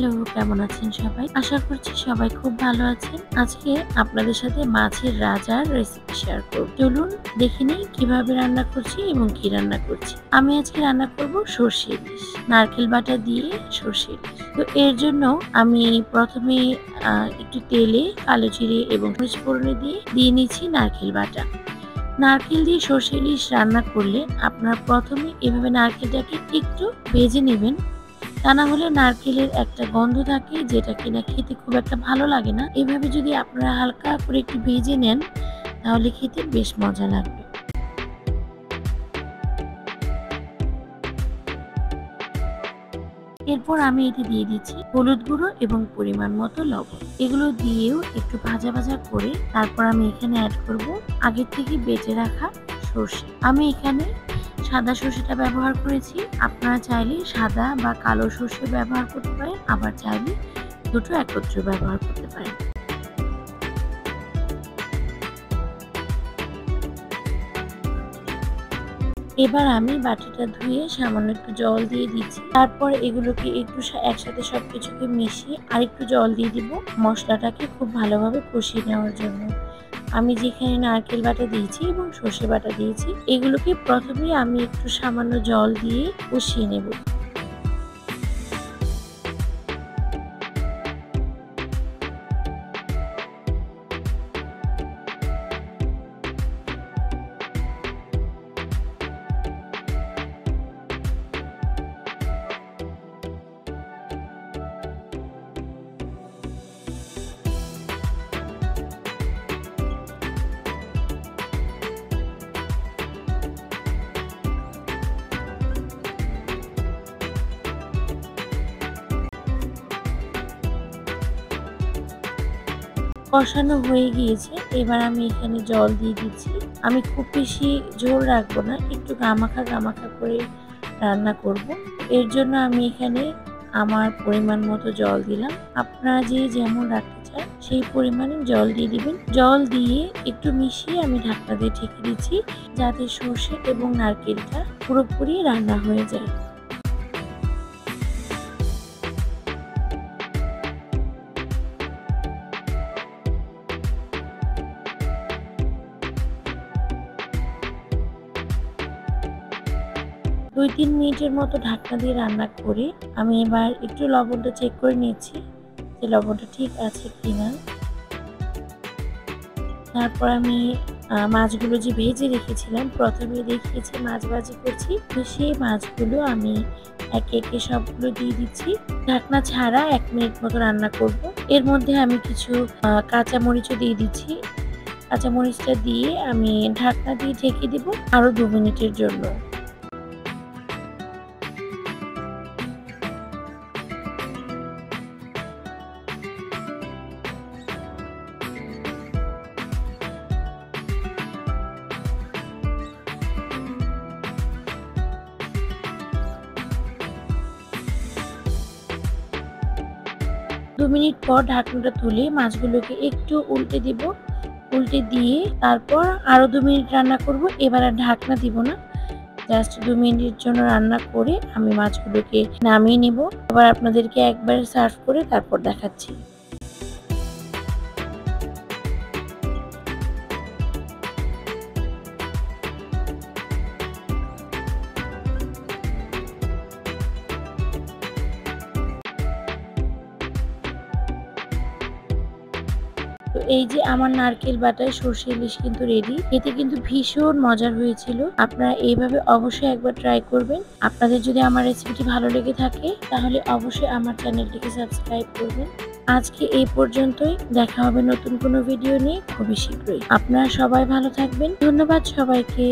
Hello, কেমন আছেন সবাই? আশা করছি সবাই খুব ভালো আছেন। আজকে আপনাদের সাথে মাছের রাজার রেসিপি শেয়ার করব। চলুন দেখে নিই কিভাবে রান্না করছি এবং কি রান্না করছি। আমি আজকে রান্না করব সরষে ইলিশ, নারকেল বাটা দিয়ে সরষে ইলিশ। তো এর জন্য আমি প্রথমে একটু তেলে কালো জিরে এবং মরিচ ফোড়নে দিয়ে নিচ্ছি নারকেল বাটা। নারকেল দিয়ে সরষে ইলিশ রান্না করলে আপনারা প্রথমে এভাবে নারকেলটাকে একটু ভেজে নেবেন। তা না হলে নারকেলের একটা গন্ধ থাকে যেটা কিনা খেতে খুব একটা ভালো লাগে না। এভাবে যদি আপনারা হালকা করে একটু ভেজে নেন তাহলে খেতে বেশ মজা লাগবে। এরপর আমি এতে দিয়ে দিচ্ছি হলুদ গুঁড়ো এবং পরিমাণ মতো লবণ। এগুলো দিয়েও একটু ভাজা ভাজা করে তারপর আমি এখানে অ্যাড করব আগের থেকে বেটে রাখা সরষে। আমি এখানে সাদা সরষেটা ব্যবহার করেছি। আপনারা চাইলে সাদা বা কালো সরষে ব্যবহার করতে পারেন, আবার চাইলে দুটো একত্রে ব্যবহার করতে পারেন। এবার আমি বাটিটা ধুয়ে সামান্য একটু জল দিয়ে দিচ্ছি। তারপর এগুলোকে একটু একসাথে সবকিছুকে মিশিয়ে আরেকটু জল দিয়ে দিব মশলাটাকে খুব ভালোভাবে কষিয়ে নেওয়ার জন্য। আমি যেখানে নারকেল বাটা দিয়েছি এবং সর্ষে বাটা দিয়েছি এগুলোকে প্রথমে আমি একটু সামান্য জল দিয়ে কষিয়ে নেব। কষানো হয়ে গিয়েছে। এবার আমি এখানে জল দিয়ে দিচ্ছি। আমি খুব বেশি ঝোল রাখবো না, একটু গামাখা গামাখা করে রান্না করব। এর জন্য আমি এখানে আমার পরিমাণ মতো জল দিলাম। আপনারা যে যেমন রাখতে চান সেই পরিমাণে জল দিয়ে দিবেন। জল দিয়ে একটু মিশিয়ে আমি ঢাকনা দিয়ে ঢেকে দিচ্ছি যাতে সর্ষে এবং নারকেলটা পুরোপুরি রান্না হয়ে যায়। ২-৩ মিনিটের মতো ঢাকনা দিয়ে রান্না করে আমি এবার একটু লবণটা চেক করে নিচ্ছি যে লবণটা ঠিক আছে কিনা। তারপর আমি মাছগুলো যে ভেজে রেখেছিলাম, প্রথমে দেখিয়েছি মাছ ভাজি করছি, তো সেই মাছগুলো আমি একে একে সবগুলো দিয়ে দিচ্ছি। ঢাকনা ছাড়া ১ মিনিট মতো রান্না করব। এর মধ্যে আমি কিছু কাঁচামরিচও দিয়ে দিচ্ছি। কাঁচামরিচটা দিয়ে আমি ঢাকনা দিয়ে ঢেকে দিব আরো ২ মিনিটের জন্য। ২ মিনিট পর ঢাকনাটা তুলে মাছগুলোকে একটু উল্টে দিব। উল্টে দিয়ে তারপর আরো ২ মিনিট রান্না করব। এবার আর ঢাকনা দিব না, জাস্ট ২ মিনিটের জন্য রান্না করে আমি মাছগুলোকে নামিয়ে নিব। আবার আপনাদেরকে একবার সার্ভ করে তারপর দেখাচ্ছি। তো এই যে আমার নারকেল বাটায় সরষে ইলিশ কিন্তু রেডি। খেতে কিন্তু ভীষণ মজার হয়েছিল। আপনারা এইভাবে অবশ্যই একবার ট্রাই করবেন। আপনাদের যদি আমার রেসিপিটি ভালো লেগে থাকে তাহলে অবশ্যই আমার চ্যানেলটিকে সাবস্ক্রাইব করবেন। আজকে এই পর্যন্তই, দেখা হবে নতুন কোনো ভিডিও নিয়ে খুবই শীঘ্রই। আপনারা সবাই ভালো থাকবেন। ধন্যবাদ সবাইকে।